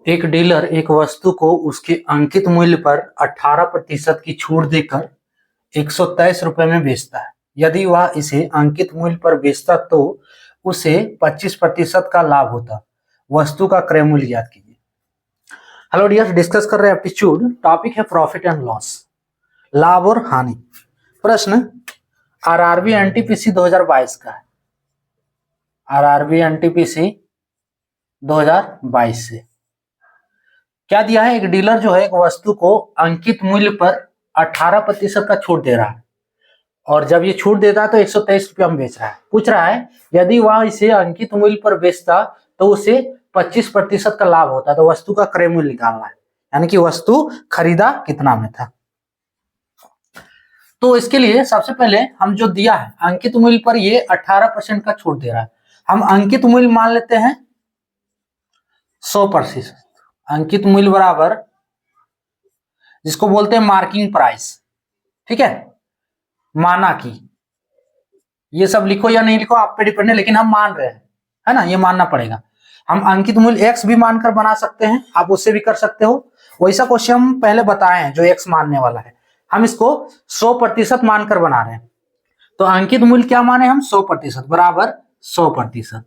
एक डीलर एक वस्तु को उसके अंकित मूल्य पर 18% की छूट देकर 123 रुपए में बेचता है। यदि वह इसे अंकित मूल्य पर बेचता तो उसे 25% का लाभ होता। वस्तु का क्रय मूल्य ज्ञात कीजिए। हेलो डियर, डिस्कस कर रहे हैं एप्टीट्यूड। टॉपिक है प्रॉफिट एंड लॉस, लाभ और हानि। प्रश्न आरआरबी एनटीपीसी 2022 का है। आरआरबी एनटीपीसी 2022 से क्या दिया है? एक डीलर जो है एक वस्तु को अंकित मूल्य पर 18% का छूट दे रहा है और जब ये छूट देता है तो 123 रुपया में बेच रहा है। पूछ रहा है यदि वह इसे अंकित मूल्य पर बेचता तो उसे 25% का लाभ होता। तो वस्तु का क्रय मूल्य निकालना है, यानी कि वस्तु खरीदा कितना में था। तो इसके लिए सबसे पहले हम जो दिया है अंकित मूल्य पर ये 18% का छूट दे रहा है। हम अंकित मूल्य मान लेते हैं 100%। अंकित मूल्य बराबर जिसको बोलते हैं मार्किंग प्राइस, ठीक है, माना कि ये सब लिखो या नहीं लिखो आप पे डिपेंड है, लेकिन हम मान रहे हैं, है ना, ये मानना पड़ेगा। हम अंकित मूल्य x भी मानकर बना सकते हैं, आप उससे भी कर सकते हो। वैसा क्वेश्चन हम पहले बताए हैं जो x मानने वाला है, हम इसको 100% मानकर बना रहे हैं। तो अंकित मूल्य क्या माने हम? 100% बराबर 100%।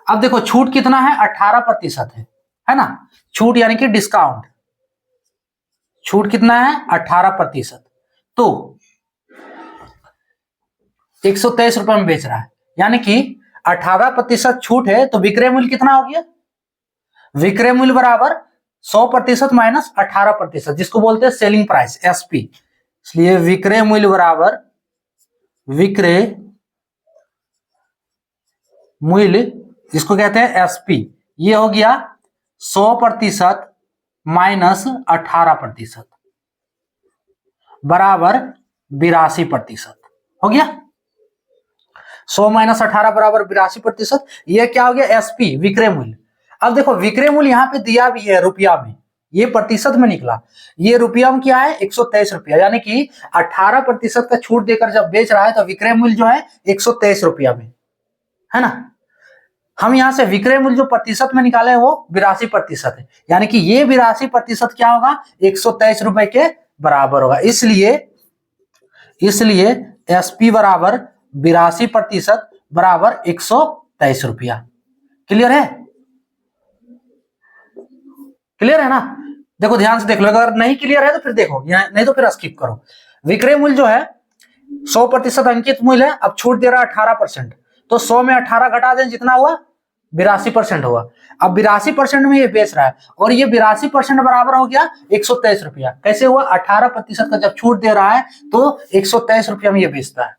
अब देखो छूट कितना है? 18% है ना। छूट यानी कि डिस्काउंट, छूट कितना है? 18%। तो 123 रुपए में बेच रहा है, यानी कि 18% छूट है तो विक्रय मूल्य कितना हो गया? विक्रय मूल्य बराबर 100% माइनस 18%, जिसको बोलते हैं सेलिंग प्राइस, एसपी। इसलिए विक्रय मूल्य बराबर विक्रय मूल्य जिसको कहते हैं एसपी, ये हो गया 100% माइनस 18% बराबर 82% हो गया। 100 माइनस 18 बराबर 82%। ये क्या हो गया? एसपी, विक्रय मूल्य। अब देखो विक्रय मूल्य यहाँ पे दिया भी है रुपया में, ये प्रतिशत में निकला। ये रुपया में क्या है? 123 रुपया, यानी कि 18% का छूट देकर जब बेच रहा है तो विक्रय मूल्य जो है 123 रुपया में, है ना। हम यहां से विक्रय मूल्य जो प्रतिशत में निकाले वो 82% है, यानी कि ये 82% क्या होगा? 123 रुपए के बराबर होगा। इसलिए एसपी बराबर 82% बराबर 123 रुपया। क्लियर है? क्लियर है ना? देखो ध्यान से देख लो, अगर नहीं क्लियर है तो फिर देखो, नहीं तो फिर स्किप करो। विक्रय मूल्य जो है 100% अंकित मूल्य है, अब छूट दे रहा है 18%, तो 100 में 18 घटा दें, जितना हुआ? 82% हुआ। अब 82% में ये बेच रहा है और ये 82% बराबर हो गया 123 रुपया। कैसे हुआ? 18% का जब छूट दे रहा है तो 123 रुपया में ये बेचता है,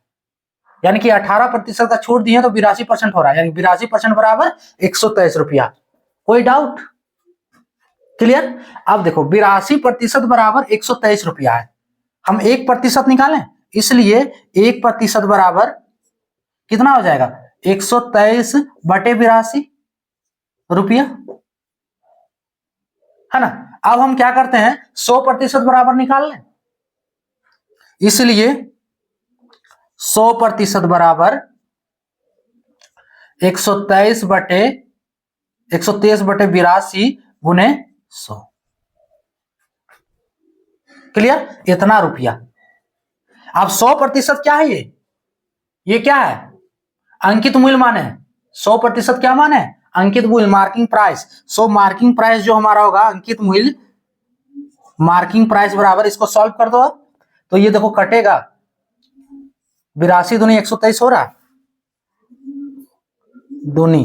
यानी कि 18% का छूट दिए तो 82% हो रहा है, यानी 82% बराबर 123 रुपया। कोई डाउट? क्लियर? अब देखो 82% बराबर 123 रुपया है, हम 1% निकालें, इसलिए 1% बराबर कितना हो जाएगा? 123 बटे 82 रुपया, है ना। अब हम क्या करते हैं? 100% बराबर निकाल लें, इसलिए 100% बराबर 123 बटे 82 गुने 100। क्लियर? इतना रुपया। अब 100% क्या है? ये क्या है? अंकित मूल्य माने। 100% क्या माने? अंकित मूल्य, मार्किंग प्राइस। सो मार्किंग प्राइस जो हमारा होगा अंकित मूल्य, मार्किंग प्राइस बराबर, इसको सॉल्व कर दो तो ये देखो कटेगा, 82 दूनी 123 हो रहा, दूनी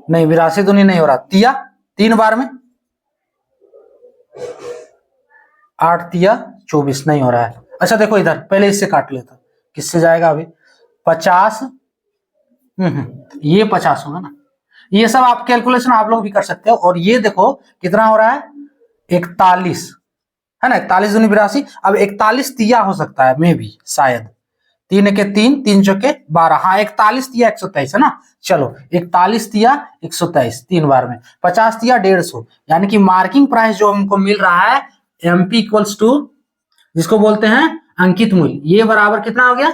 नहीं, 82 दूनी नहीं हो रहा, तिया 3 बार में 8 तिया 24 नहीं हो रहा है। अच्छा देखो इधर पहले इससे काट लेता, किससे जाएगा अभी? 50, ये 50 होगा ना। ये सब आप कैलकुलेशन आप लोग भी कर सकते हो। और ये देखो कितना हो रहा है? 41, है ना। 41 दूनी 82। अब 41 तिया हो सकता है, मे भी, शायद। 3 के 3, 3 चौके 12, हाँ 41 तिया 123 है ना। चलो 41 तिया 123 3 बार में, 50 तिया 150, यानी कि मार्किंग प्राइस जो हमको मिल रहा है एमपी इक्वल्स टू, जिसको बोलते हैं अंकित मूल्य, ये बराबर कितना हो गया?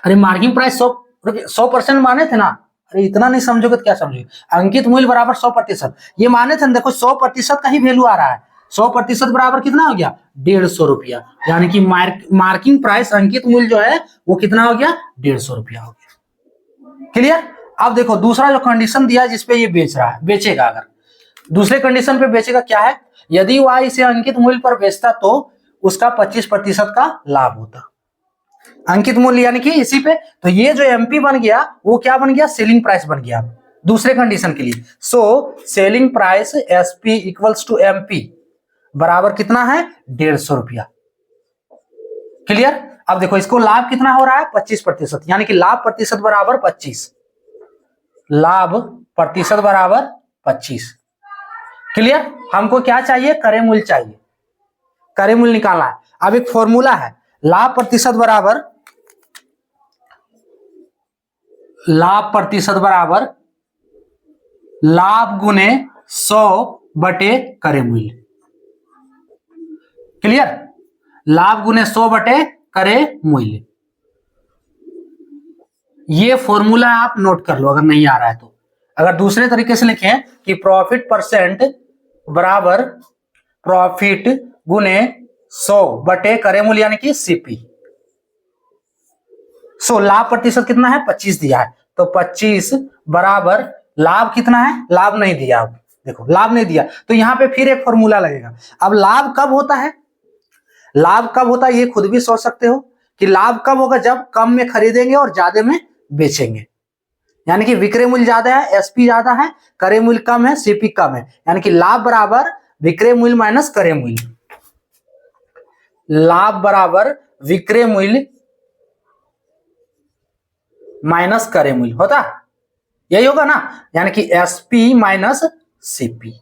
अरे मार्किंग प्राइस 100% माने थे ना, अरे इतना नहीं समझोगे तो क्या समझोगे। अंकित मूल्य बराबर 100%, ये माने थे देखो 100% का ही वैल्यू आ रहा है। 100% बराबर कितना हो गया 150 रुपया, यानी कि मार्किंग प्राइस अंकित मूल्य जो है वो कितना हो गया 150 रुपया हो गया। क्लियर। अब देखो दूसरा जो कंडीशन दिया जिसपे ये बेच रहा है, बेचेगा, अगर दूसरे कंडीशन पे बेचेगा क्या है, यदि वह इसे अंकित मूल्य पर बेचता तो उसका 25% का लाभ होता। अंकित मूल्य यानी कि इसी पे, तो ये जो एमपी बन गया वो क्या बन गया सेलिंग प्राइस बन गया दूसरे कंडीशन के लिए। So selling price SP equals to MP बराबर कितना है 150 रुपया। क्लियर। अब देखो इसको लाभ कितना हो रहा है 25%, यानी कि लाभ प्रतिशत बराबर 25, लाभ प्रतिशत बराबर 25। क्लियर। हमको क्या चाहिए क्रय मूल्य चाहिए, क्रय मूल्य निकालना है। अब एक फॉर्मूला है, लाभ प्रतिशत बराबर लाभ गुने 100 बटे क्रय मूल्य। क्लियर। लाभ गुने 100 बटे क्रय मूल्य, ये फॉर्मूला आप नोट कर लो अगर नहीं आ रहा है तो। अगर दूसरे तरीके से लिखें कि प्रॉफिट परसेंट बराबर प्रॉफिट गुने 100 बटे क्रय मूल्य यानी कि सीपी। सो लाभ प्रतिशत कितना है 25 दिया है, तो 25 बराबर लाभ कितना है, लाभ नहीं दिया। अब देखो लाभ नहीं दिया तो यहां पे फिर एक फॉर्मूला लगेगा। अब लाभ कब होता है, लाभ कब होता है ये खुद भी सोच सकते हो कि लाभ कब होगा, जब कम में खरीदेंगे और ज्यादा में बेचेंगे। यानी कि विक्रय मूल्य ज्यादा है एसपी ज्यादा है, क्रय मूल्य कम है सीपी कम है, यानी कि लाभ बराबर विक्रय मूल्य माइनस क्रय मूल्य। लाभ बराबर विक्रय मूल्य माइनस क्रय मूल्य होता, यही होगा ना, यानी कि एसपी माइनस सीपी।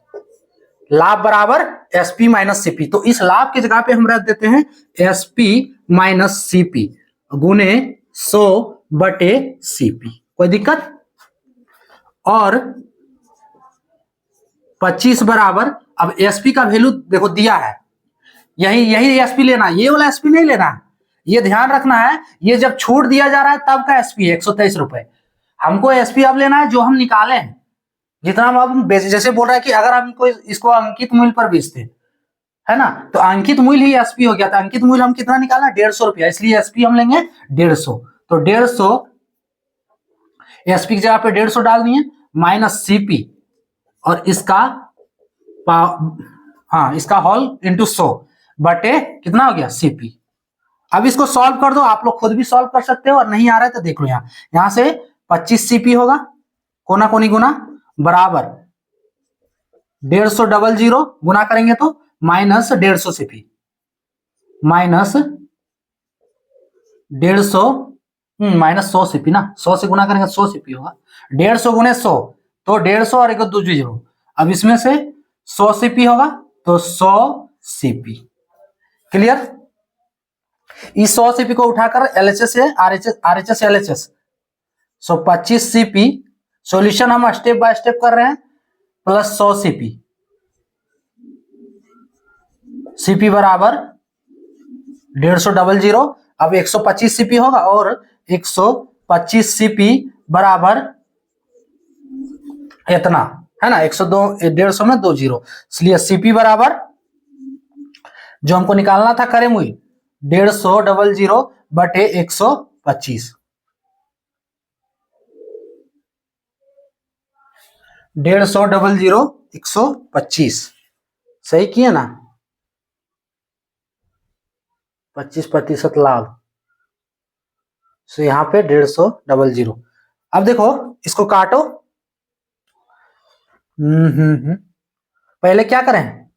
लाभ बराबर एसपी माइनस सीपी, तो इस लाभ की जगह पे हम रख देते हैं एसपी माइनस सीपी गुने 100 बटे सीपी। कोई दिक्कत। और 25 बराबर, अब एसपी का वैल्यू देखो दिया है, यही एसपी लेना, ये वाला एसपी नहीं लेना है, ये ध्यान रखना है। ये जब छूट दिया जा रहा है तब का एसपी है 123 रुपए। हमको एसपी अब लेना है जो हम निकाले हैं, जितना हम जैसे बोल रहा है कि अगर हम इसको अंकित मूल्य पर बेचते है ना, तो अंकित मूल्य ही एसपी हो गया था। अंकित मूल्य हम कितना निकालना 150 रुपया, इसलिए एसपी हम लेंगे 150। तो 150 एसपी की जगह पे 150 डाल दिए माइनस सीपी और इसका इसका होल इंटू 100 बटे कितना हो गया सीपी। अब इसको सॉल्व कर दो, आप लोग खुद भी सॉल्व कर सकते हो और नहीं आ रहा है तो देख लो यहां से 25 सीपी होगा कोना कोनी गुना बराबर 150 डबल जीरो गुना करेंगे तो minus 150 CP minus 150 minus 100 CP ना, 100 से गुना करेंगे 100 सीपी होगा। 150 गुने 100 तो 150 और एक दो जीरो, अब इसमें से 100 सीपी होगा तो 100 सीपी। क्लियर। इस 100 सीपी को उठाकर एलएचएस से आरएचएस एलएचएस, सो 25 सीपी। सॉल्यूशन हम स्टेप बाय स्टेप कर रहे हैं, प्लस 100 सीपी, सीपी बराबर 150 डबल जीरो, अब 125 सीपी होगा और 125 सीपी बराबर इतना है ना, 102 150 में 2 जीरो, इसलिए सीपी बराबर जो हमको निकालना था क्रय मूल्य 150 डबल जीरो बटे 125, 150 डबल जीरो 125, सही किए ना, 25% लाभ। सो यहां पे 150 डबल जीरो। अब देखो इसको काटो, पहले क्या करें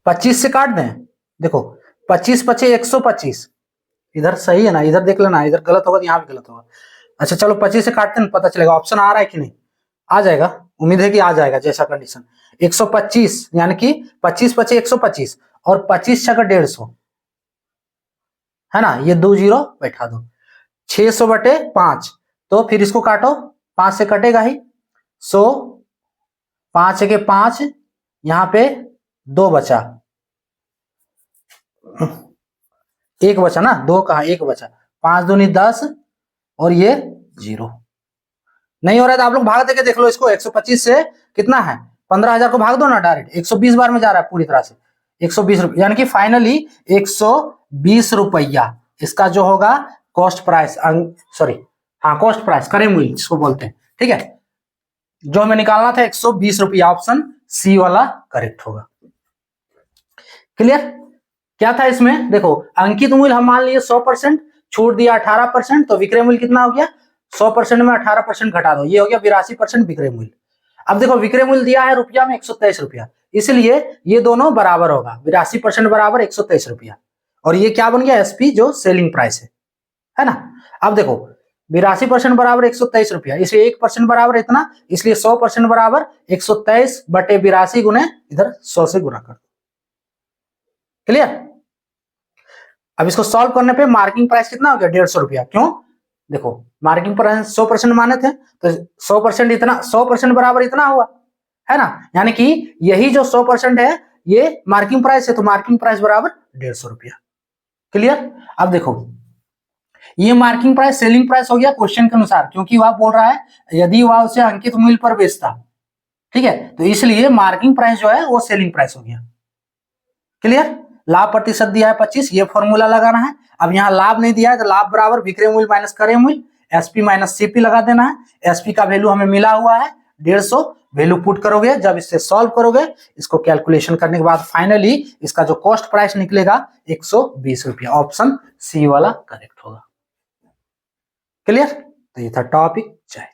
25 से काट दें, देखो 25 पचे 125, इधर सही है ना, इधर देख लेना, इधर गलत होगा तो यहाँ भी गलत होगा। अच्छा चलो 25 से काटते हैं पता चलेगा, ऑप्शन आ रहा है कि नहीं, आ जाएगा, उम्मीद है कि आ जाएगा जैसा कंडीशन। 125 यानी कि 25 पचे 125 और 25 छका 150 है ना, ये 2 जीरो बैठा दो, 600 बटे 5, तो फिर इसको काटो, 5 से कटेगा ही, 100 5 के 5, यहां पे 2 बचा, एक बचा ना, 2 कहा 1 बचा, 5 दूनी 10 और ये 0, नहीं हो रहा है तो आप लोग भाग देके देख लो इसको। 125 से कितना है 15,000 को भाग दो ना डायरेक्ट, 120 बार में जा रहा है पूरी तरह से 120 रुपये, यानी कि फाइनली 120 रुपया इसका जो होगा कॉस्ट प्राइस, सॉरी हाँ कॉस्ट प्राइस क्रय मूल्य जिसको बोलते हैं, ठीक है। जो हमें निकालना था 120 रुपया, ऑप्शन सी वाला करेक्ट होगा। क्लियर? क्या था इसमें देखो, अंकित मूल्य हम मान लिए 100%, छूट दिया 18%, तो विक्रय मूल्य कितना हो गया 100% में 18% घटा दो, ये हो गया 82% विक्रय मूल्य। अब देखो विक्रय मूल्य दिया है रुपया में 123 रुपया, इसलिए ये दोनों बराबर होगा, 82% बराबर 123 रुपया, और ये क्या बन गया एसपी जो सेलिंग प्राइस है ना। अब देखो 82% बराबर 123 रुपया, इसलिए 1% बराबर इतना, इसलिए 100% बराबर 123 बटे 82 गुने इधर 100 से गुना कर दो। क्लियर? अब इसको सॉल्व करने पे मार्किंग प्राइस कितना हो गया 150 रुपया। क्यों? देखो मार्किंग प्राइस 100% माने थे तो 100% इतना, 100% बराबर इतना हुआ है ना, यानी कि यही जो 100% है ये मार्किंग प्राइस है, तो मार्किंग प्राइस बराबर 150 रुपया। क्लियर? अब देखो ये मार्किंग प्राइस सेलिंग प्राइस हो गया क्वेश्चन के अनुसार, क्योंकि वह बोल रहा है यदि वह उसे अंकित मूल्य पर बेचता, ठीक है, तो इसलिए मार्किंग प्राइस जो है वो सेलिंग प्राइस हो गया। क्लियर? लाभ प्रतिशत दिया है 25, ये फॉर्मूला लगाना है। अब यहाँ लाभ नहीं दिया है तो लाभ बराबर विक्रय मूल्य माइनस क्रय मूल्य, एसपी माइनस सीपी लगा देना है। एसपी का वैल्यू हमें मिला हुआ है 150, वैल्यू पुट करोगे, जब इससे सॉल्व करोगे इसको कैलकुलेशन करने के बाद फाइनली इसका जो कॉस्ट प्राइस निकलेगा 120 रुपया, ऑप्शन सी वाला करेक्ट होगा। क्लियर? तो ये था टॉपिक। जय